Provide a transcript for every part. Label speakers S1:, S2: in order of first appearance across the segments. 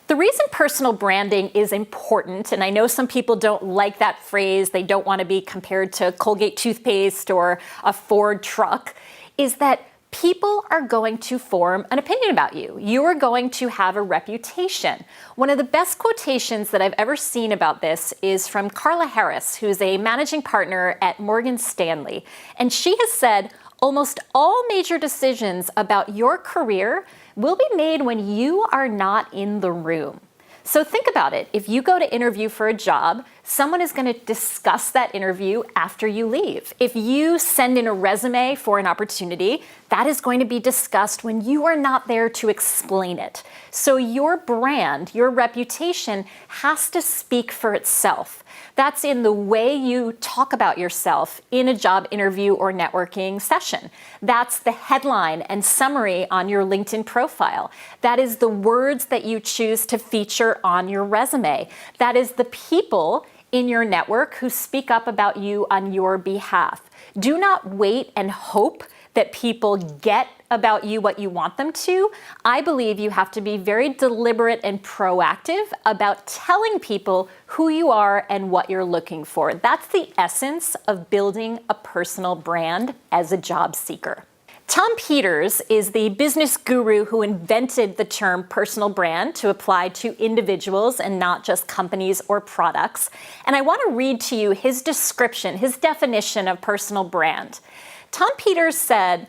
S1: The reason personal branding is important, and I know some people don't like that phrase, they don't want to be compared to Colgate toothpaste or a Ford truck, is that people are going to form an opinion about you. You are going to have a reputation. One of the best quotations that I've ever seen about this is from Carla Harris, who's a managing partner at Morgan Stanley. And she has said, almost all major decisions about your career will be made when you are not in the room. So think about it. If you go to interview for a job, someone is going to discuss that interview after you leave. If you send in a resume for an opportunity, that is going to be discussed when you are not there to explain it. So your brand, your reputation has to speak for itself. That's in the way you talk about yourself in a job interview or networking session. That's the headline and summary on your LinkedIn profile. That is the words that you choose to feature on your resume. That is the people in your network who speak up about you on your behalf. Do not wait and hope that people get about you what you want them to. I believe you have to be very deliberate and proactive about telling people who you are and what you're looking for. That's the essence of building a personal brand as a job seeker. Tom Peters is the business guru who invented the term personal brand to apply to individuals and not just companies or products. And I want to read to you his description, his definition of personal brand. Tom Peters said,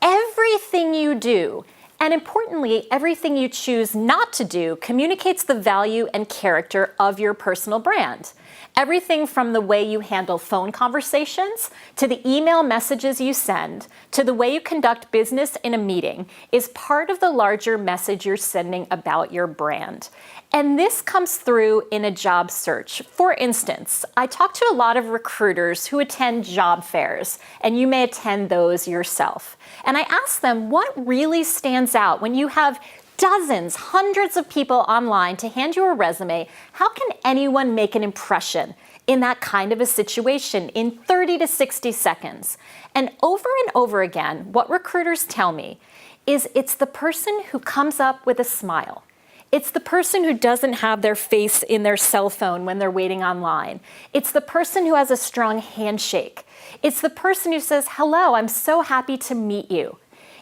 S1: everything you do, and importantly, everything you choose not to do, communicates the value and character of your personal brand. Everything from the way you handle phone conversations, to the email messages you send, to the way you conduct business in a meeting is part of the larger message you're sending about your brand. And this comes through in a job search. For instance, I talk to a lot of recruiters who attend job fairs, and you may attend those yourself. And I ask them what really stands out when you have dozens, hundreds of people online to hand you a resume. How can anyone make an impression in that kind of a situation in 30 to 60 seconds? And over again, what recruiters tell me is it's the person who comes up with a smile. It's the person who doesn't have their face in their cell phone when they're waiting online. It's the person who has a strong handshake. It's the person who says, hello, I'm so happy to meet you.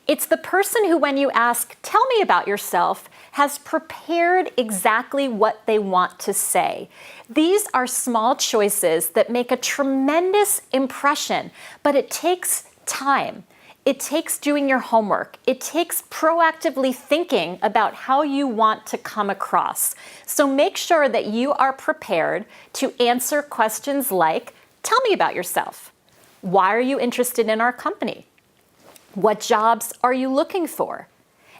S1: It's the person who, when you ask, tell me about yourself, has prepared exactly what they want to say. These are small choices that make a tremendous impression, but it takes time. It takes doing your homework. It takes proactively thinking about how you want to come across. So make sure that you are prepared to answer questions like, tell me about yourself. Why are you interested in our company? What jobs are you looking for?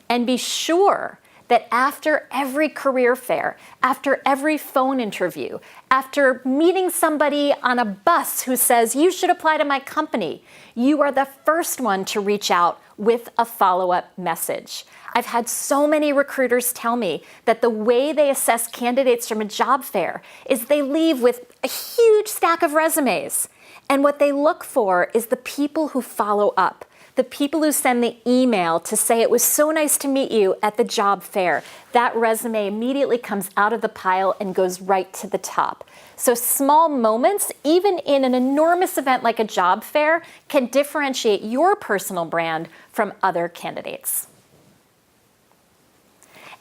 S1: And be sure that after every career fair, after every phone interview, after meeting somebody on a bus who says, you should apply to my company, you are the first one to reach out with a follow-up message. I've had so many recruiters tell me that the way they assess candidates from a job fair is they leave with a huge stack of resumes. And what they look for is the people who follow up. The people who send the email to say it was so nice to meet you at the job fair. That resume immediately comes out of the pile and goes right to the top. So small moments, even in an enormous event like a job fair, can differentiate your personal brand from other candidates.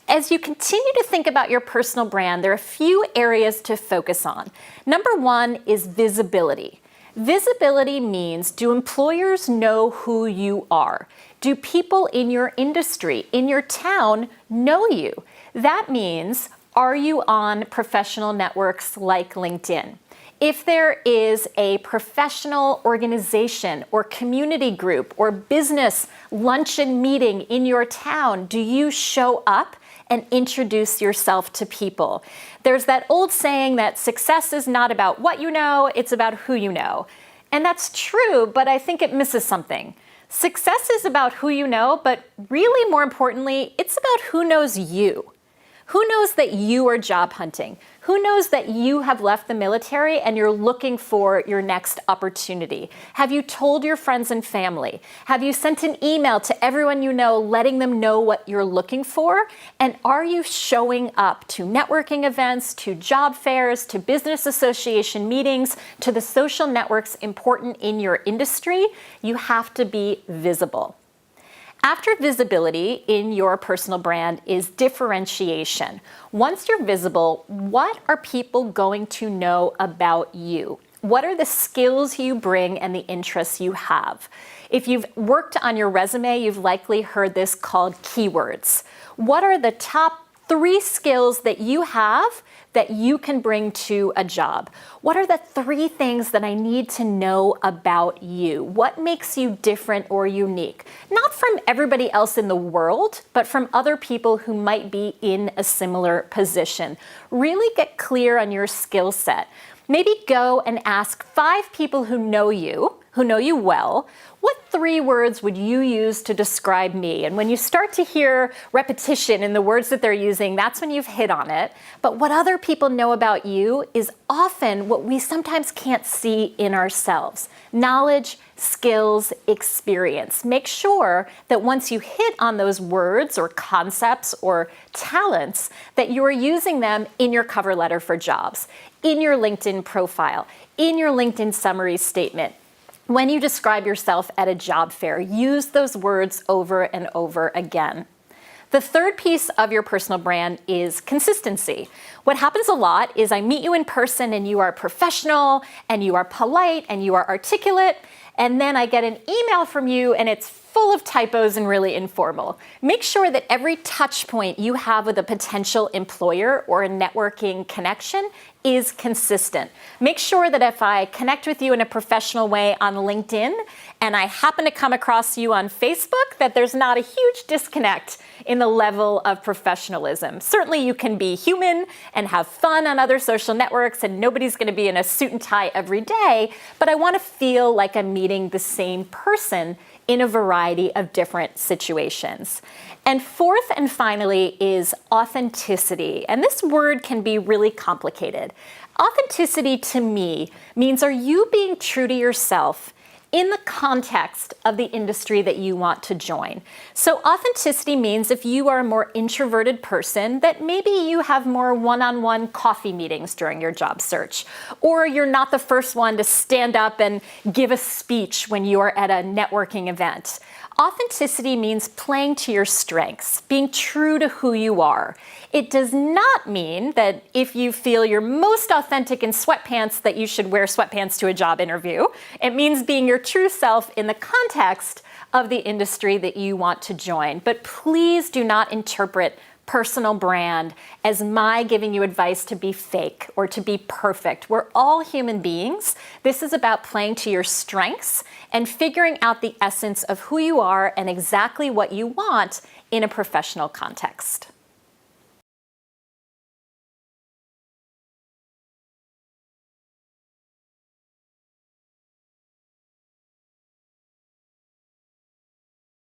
S1: As you continue to think about your personal brand, there are a few areas to focus on. Number one is visibility. Visibility means, do employers know who you are? Do people in your industry, in your town, know you? That means, are you on professional networks like LinkedIn? If there is a professional organization or community group or business luncheon meeting in your town, do you show up and introduce yourself to people? There's that old saying that success is not about what you know, it's about who you know. And that's true, but I think it misses something. Success is about who you know, but really more importantly, it's about who knows you. Who knows that you are job hunting? Who knows that you have left the military and you're looking for your next opportunity? Have you told your friends and family? Have you sent an email to everyone you know letting them know what you're looking for? And are you showing up to networking events, to job fairs, to business association meetings, to the social networks important in your industry? You have to be visible. After visibility in your personal brand is differentiation. Once you're visible, what are people going to know about you? What are the skills you bring and the interests you have? If you've worked on your resume, you've likely heard this called keywords. What are the top 3 skills that you have that you can bring to a job? What are the 3 things that I need to know about you? What makes you different or unique? Not from everybody else in the world, but from other people who might be in a similar position. Really get clear on your skill set. Maybe go and ask 5 people who know you well, what 3 words would you use to describe me? And when you start to hear repetition in the words that they're using, that's when you've hit on it. But what other people know about you is often what we sometimes can't see in ourselves. Knowledge, skills, experience. Make sure that once you hit on those words or concepts or talents, that you are using them in your cover letter for jobs, in your LinkedIn profile, in your LinkedIn summary statement. When you describe yourself at a job fair, use those words over and over again. The third piece of your personal brand is consistency. What happens a lot is I meet you in person and you are professional and you are polite and you are articulate, and then I get an email from you and it's full of typos and really informal. Make sure that every touch point you have with a potential employer or a networking connection is consistent. Make sure that if I connect with you in a professional way on LinkedIn and I happen to come across you on Facebook, that there's not a huge disconnect in the level of professionalism. Certainly you can be human and have fun on other social networks and nobody's going to be in a suit and tie every day, but I want to feel like I'm meeting the same person in a variety of different situations. And fourth and finally is authenticity. And this word can be really complicated. Authenticity to me means, are you being true to yourself in the context of the industry that you want to join? So authenticity means if you are a more introverted person, that maybe you have more one-on-one coffee meetings during your job search, or you're not the first one to stand up and give a speech when you are at a networking event. Authenticity means playing to your strengths, being true to who you are. It does not mean that if you feel you're most authentic in sweatpants that you should wear sweatpants to a job interview. It means being your true self in the context of the industry that you want to join. But please do not interpret personal brand as my giving you advice to be fake or to be perfect. We're all human beings. This is about playing to your strengths and figuring out the essence of who you are and exactly what you want in a professional context.